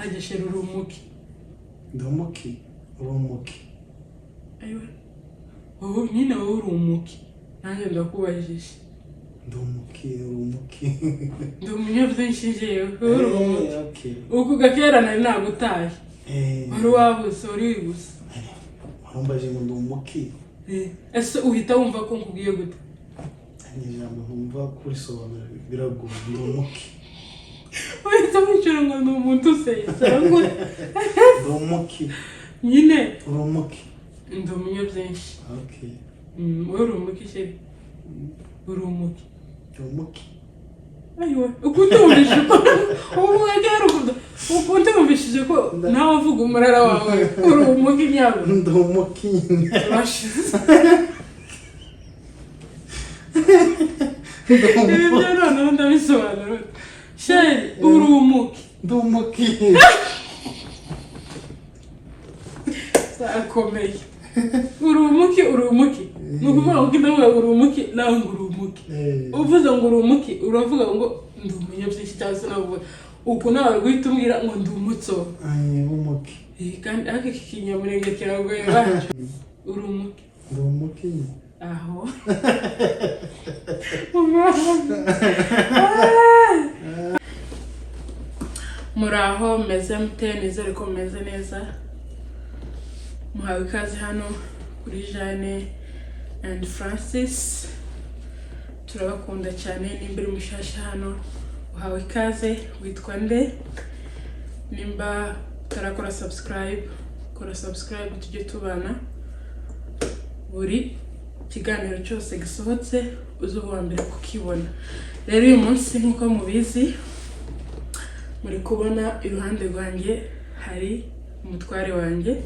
hageshera urumuki ndumuki urumuki ayiwe wowe nyine wowe urumuki nanjye ndakubajije ndumuki urumuki ndumunyabwinshi jewe urumuki uko gakera nari nagutaye wari wabuze wari wibuze warumbaje ngo ndumuki ese uhita wumva ko nkubwiye gute ijambo nkumva kuri sobanura biragoye ndumuki uhita wicura ngo ni umuntu useyisangwe ndumuki nyine urumuki ndumunyabwinshi okay wowe urumuki sheri urumuki urumuki ayiwe ukutumvishije ko umwegera ukutumvishije ko nawe uvuga umurara wawe urumuki nyabo ndumuki bashize ibyo noneho ndabisobanura sheri urumuki ndumuki akomeye urumuki ni ukuvuga ngo ndavuga ngo urumuki nawe ngo urumuki uvuze ngo urumuki uravuga ngo ndi umunyabyinshi cyangwa se nawe uku nawe guhita umbwira ngo ndi umutso umuki kandi ariko iki kinyamurenge kiragoye bacu urumuki ndumuki aho muraho meze mute nizere ko meze neza muhawe ikaze hano kuri Jeanne and Francis turabakunda cyane nimba uri mushasha hano uhawe ikaze witwa nde nimba tarakora subscribe tujye tubana buri kiganiro cyose gisohotse uzuba mbere kukibona rero uyu munsi nkuko mubizi muri kubona iruhande rwanjye hari umutware wanjye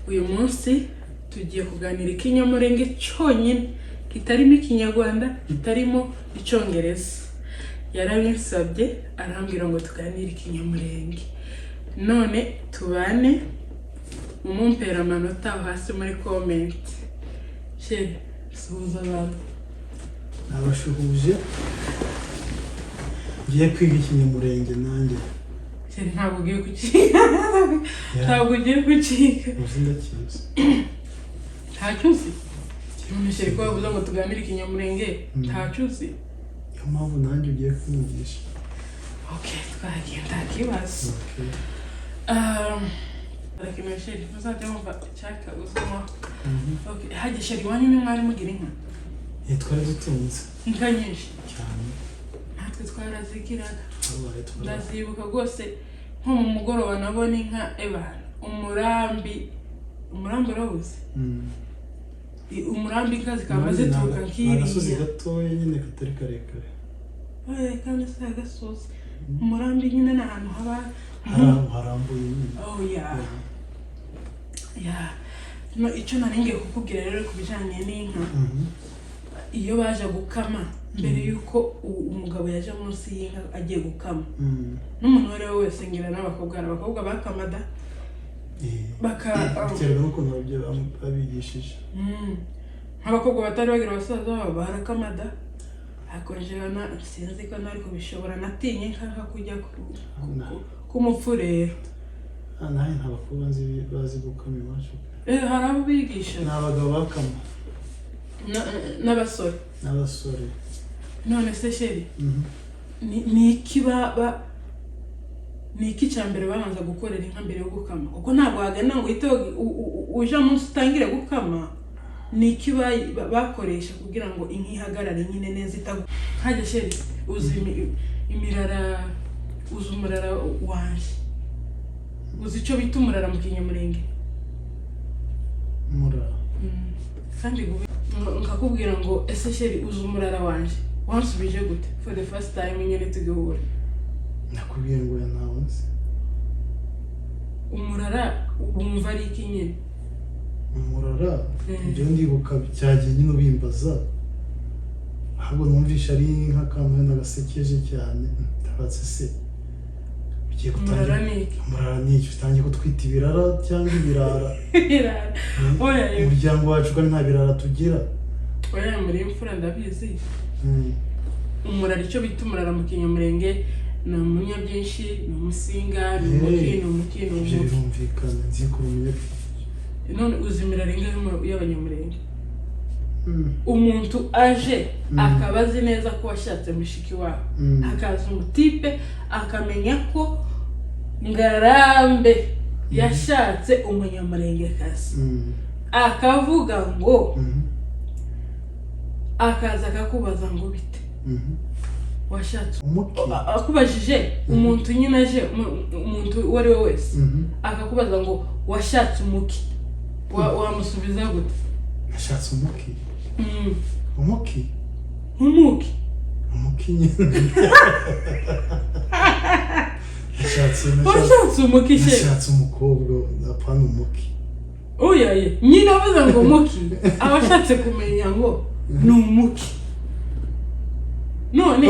uyu munsi tugiye kuganira ikinyamurenge cyonyine kitarimo ikinyarwanda kitarimo icyongereza yarabinsabye arambwira ngo tuganire ikinyamurenge none tubane mumumpera amanota hasi muri comment sheri suhuza abantu abashuhuje ngiye kwiga ikinyamurenge nanjye sheri ntabwo ugiye kukiga ntabwo ugiye kukiga uzi ndakizi ntacyo uzi none sheri ko bavuze ngo tuganire ikinyamurenge ntacyo uzi niyo mpamvu nanjye ugiye kumwigisha okay twagiye ntakibazo Lakini sheri muzajya mumva cyaka uzuma okay hajye sheri wanyu ni mwari mugira inka twari dutunze inka nyinshi cyane natwe twarazigiraga ndazibuka rwose nko mu mugoroba nabona inka umurambi rawuze umurambi inka zikaba zituruka nk'iriya agasozi gatoya nyine katari karekare kandi si agasozi umurambi nyine ni ahantu haba harambuye nyine no icyo nari ngiye kukubwira rero ku bijyanye n'inka iyo baje gukama mbere yuko umugabo yaje munsi y'inka agiye gukama n'umuntu wari wese ngira n'abakobwa bakamada biterwa n'ukuntu babigishije nk'abakobwa batari bagira abasaza babo barakamada akonjera sinzi ko nari kubishobora natinye nka kujya ku mupfurero nawe nta bakobwa nzi bazi gukama iwacu hari abo bigisha ni abagabo bakama n'abasore none se sheri ni iki cya mbere babanza gukorera inka mbere yo gukama kuko ntabwo wagana ngo uhite uje munsi utangire gukama ni iki bakoresha kugira ngo inka ihagarare nyine neza itagwa hajya sheri uzi imirara uzi umurara wanjye uzi icyo bita umurara mu kinyamurenge umurara kandi nkakubwira ngo ese sheri uzi umurara wanjye wansubije gute for the first time nyine tugihura nakubwiye ngo ntawe nzi umurara wumva ari iki nyine umurara ibyo ndibuka cyagiye nyine ubimbaza ahubwo numvisha ari nk'akantu n'agasekeje cyane tabatse se ugiye gutangira umurara ni iki utangiye kutwita ibirara cyangwa ibirara umuryango wacu kandi nta birara tugira oya muri imfura ndabizi umurara icyo bita umurara mu kinyamurenge na munyabyinshi ni umusinga ni umuki birumvikana nzi ko umunyabyinshi none uzimira ringa y'abanyamurenge umuntu aje akabazi neza ko washatse mushiki wawe akaza umutipe akamenya ko Ngarambe yashatse umunyamurengekazi akavuga ngo akaza akakubaza ngo bite washatse akubajije umuntu nyine aje umuntu wari we wese akakubaza ngo washatse umuki wamusubiza gute nashatse umuki umuki nyine washatse umuki she nashatse umukobwa apana umuki oyaye nyine avuze ngo umuki abashatse kumenya ngo ni umuki none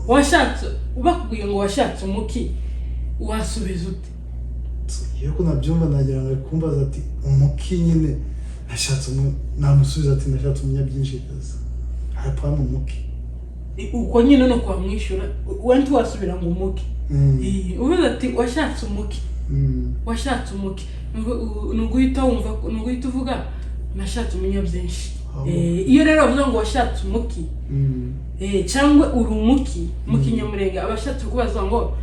washatse ubakubwiye ngo washatse umuki wasubiza ute yego nabyumva nagira ngo kumbaza ati umuki nyine nashatse namusubiza ati nashatse umunyabyinshi kaza apana umuki uko nyine no kwamwishyura wenti wasubira ngo umuki uvuze ati washatse umuki nuguhita wumva nuguhita uvuga nashatse umunyabyinshi iyo rero bavuga ngo washatse umuki cyangwa uri umuki mu kinyamurenge abashatse kubaza ngo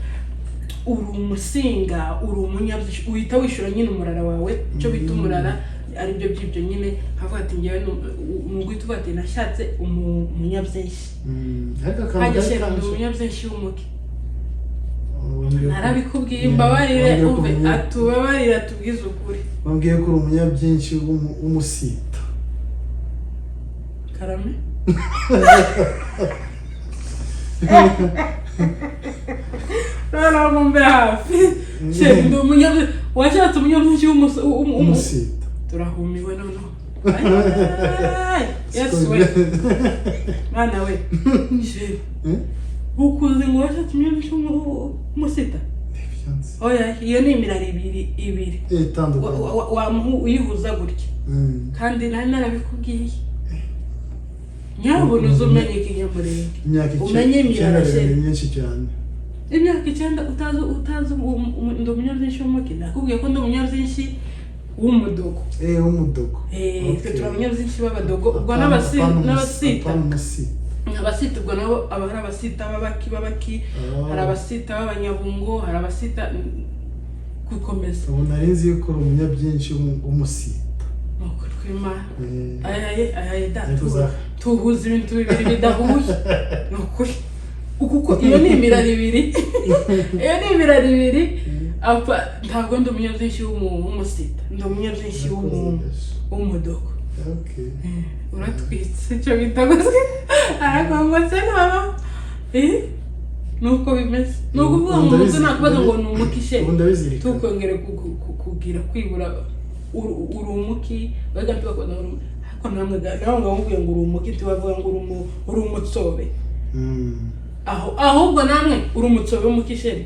uri umusinga uri umunyabyinshi uhita wishyura nyine umurara wawe icyo bita umurara ari byo by'ibyo nyine havuga ati ngewe nuguhita uvuga ati nashatse umunyabyinshi hajya shera ndi umunyabyinshi w'umuki narabikubwiye mbabarire umve atubabarire atubwize ukuri bambwiye ko uri umunyabyinshi w'umusita karame ntabwo mbe hafi ndi umunyabyinshi washatse umunyabyinshi w'umusita turahumiwe noneho yesu we mwana we ukuze ngo washatse umunyabyinshi w'umusita oya iyo ni imirari ibiri uyihuza gutya kandi nari narabikubwiye nyabona uzumenye ikinyamurenge umenye imirari myinshi cyane imyaka 9 utazi ndi umunyabyinshi w'umuki nakubwiye ko ndi umunyabyinshi w'umudogo w'umudogo twe turi abanyabyinshi b'abadogo ubwo n'abasita ubwo nabo aba hari abasita b'abaki hari abasita b'abanyabungo hari abasita gukomeza ubu nari nzi yuko uri umunyabyinshi w'umusita nuko twimana ayaye tuhuza ibintu bibiri bidahuye nukuri kuko iyo ni imirari ibiri apa ntabwo ndi umunyabyinshi w'umusita ndi umunyabyinshi w'umudogo uratwitse icyo bita gusa arakwambutse naba nuko bimeze nuko uvuga ngo umuntu nakubaza ngo ni umukishe tukongere kugira kwibura uri umuki bagapfa bakunda ariko namwe nawe ngambwiye ngo uri umuki ntibavuga ngo uri umutsobe ahubwo namwe uri umutsobe w'umukishere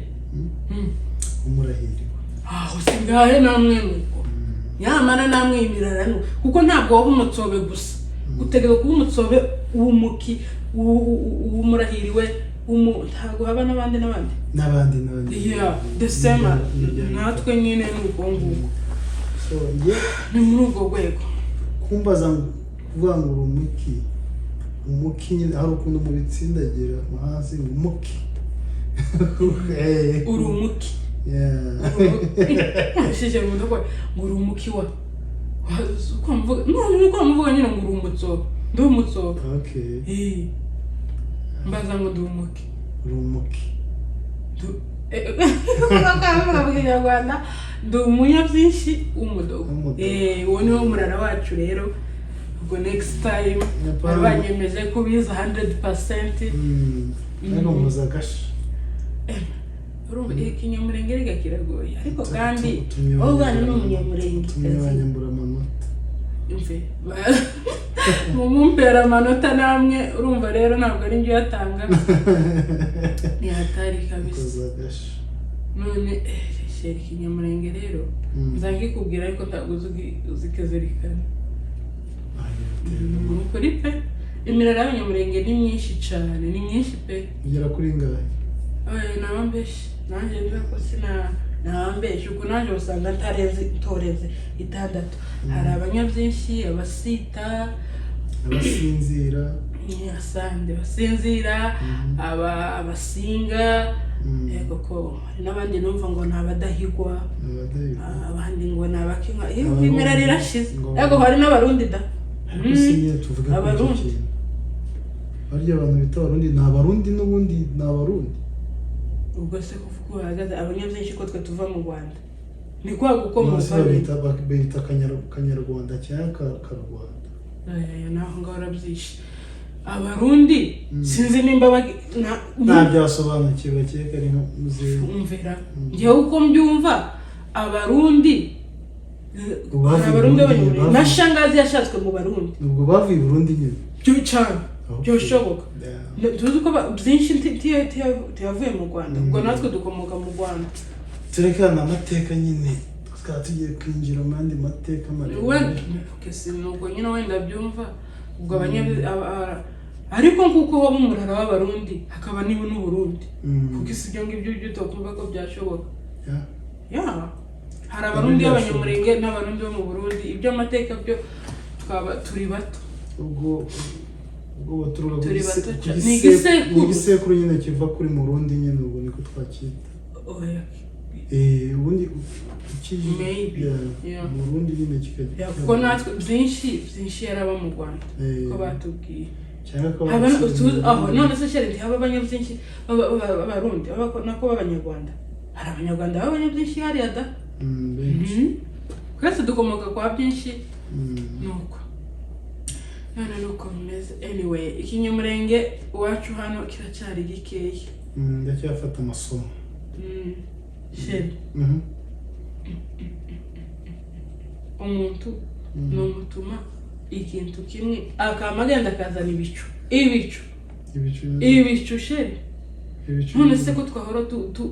umurahiriwe usigaye namwe nuko nyamara namwe imirara kuko ntabwo waba umutsobe gusa utegereza kuba umutsobe w'umuki w'umurahiriwe ntabwo haba n'abandi the same natwe nyine nuko nguko ni muri ubwo rwego kumbaza kuvuga ngo uri umuki nyine hari ukuntu mu bitsindagira hasi umuki uri umuki shije mu ndoko ngo uri umuki wa uko mvuga mvuga nyine ngo uri umutsobe ndi umutsobe mbaza ngo ndi umuki Rwanda ndi umunyabyinshi w'umudogo uwo niwo murara wacu rero ubwo next time banyemeje kubiza 100% ariko muzagasha urumva ikinyamurenge rigakiragoye ariko kandi aho bana n'umunyamurenge tumwanyambura amanota umve mumumpera amanota namwe urumva rero ntabwo ari njye yatanga ni hatari kabisa none sheri ikinyamurenge rero nzagikubwira ariko uzikezerikana kuri pe imirara y'abanyamurenge ni myinshi cyane ni myinshi pe igera kuri ngahe nabambeshe nanjye nzi ko nabambeshe uko nanjye usanga ntoreze 6 hari abanyabyinshi abasita abasinzira asande basinzira abasinga yego ko n'abandi numva ngo nabadahigwa abandi ngo nabakinga imera rirashize yego hari n'abarundi da gusinya tuvuga abarundi barya abantu bita abarundi n'abarundi n'ubundi n'abarundi ubwo se kuvuga uhagaze abanyabyinshi ko twe tuva mu Rwanda ni kwa gukomoka bita kanyarwanda cyangwa karwanda naho ngora byinshi abarundi sinzi nimba nta byasobanukiwe cyeka ari muzehe umvira ngiye uko mbyumva abarundi na shangazi yashatswe mu barundi ubwo bavuye Burundi nyine cyane byoshoboka tuzi ko byinshi tiyavuye mu Rwanda ubwo natwe dukomoka mu Rwanda turekana amateka nyine tukaba tugiye kwinjira mu yandi mateka maremare nuko nyine wenda byumva ubwo ariko nkuko ho umurara w'abarundi hakaba niwe n'uburundi kuko isibyo ngibyo utokumva ko byashoboka hari abarundi b'abanyamurenge n'abarundi bo mu Burundi ibyo amateka byo twaba turi bato ubwo baturuka ni igisekuru nyine kiva kuri mu Burundi nyine ubwo niko twakita ubundi mu Burundi nyine kikajya kuko natwe byinshi yaraba mu Rwanda ko batubwiye none se sheri haba abanyabyinshi b'abarundi nako b'abanyarwanda hari abanyarwanda b'abanyabyinshi hariya da twese dukomoka kwa byinshi nuko none nuko bimeze anyway ikinyamurenge iwacu hano kiracyari gikeya ndacyafata amasomo sheri umuntu n'umutuma ikintu kimwe akamagenda akazana ibicu sheri none se ko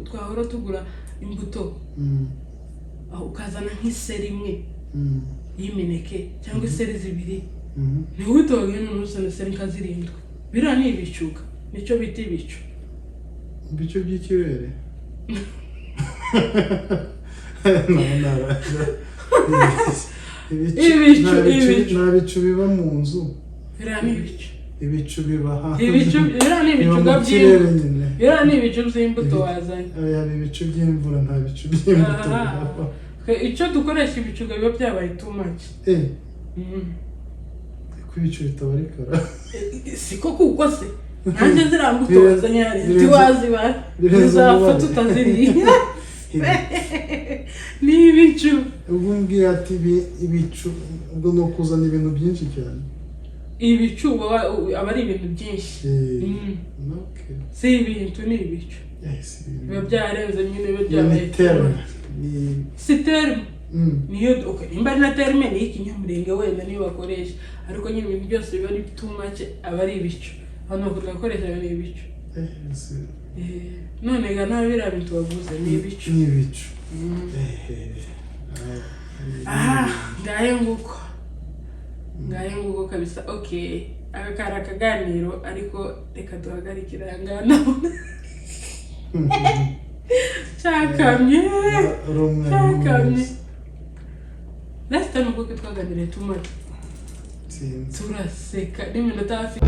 twahora tugura imbuto aho ukazana nk'iseri imwe y'imineke cyangwa iseri 2 ni utoge n'umusana seri nkazirindwe bira ni ibicuga nicyo bita ibicu by'ikirere ibicu biba mu nzu bira ni ibicu ibicu biba bira ni ibicuga by'imbuto bira ni ibicu by'imbuto wazanye ibicu by'imvura nta bicu by'imbuto icyo dukoresha ibicuga biba byabaye too much ko ibicu bitabarikara siko kuko se nanjye zirambuto wazanye ntiwaziba bizapfa tutaziriye ni ibicu ubwo mbwiye ati ibicu ubwo no kuzana ibintu byinshi cyane ibicu aba ari ibintu byinshi si ibintu ni ibicu biba byarenze nyine biba byabaye si terme niyo nimba ari na terme ni ikinyamurenge wenda niyo bakoresha ariko nyine ibintu byose biba ari too much aba ari ibicu hano tugakoresha ni ibicu none ga nawe biriya bintu wavuze ni ibicu ngaye nguko kabisa okay akakara akaganiro ariko reka duhagarikira yangana cyakamye last time uko twaganiriye tumara turaseka n'iminota hafi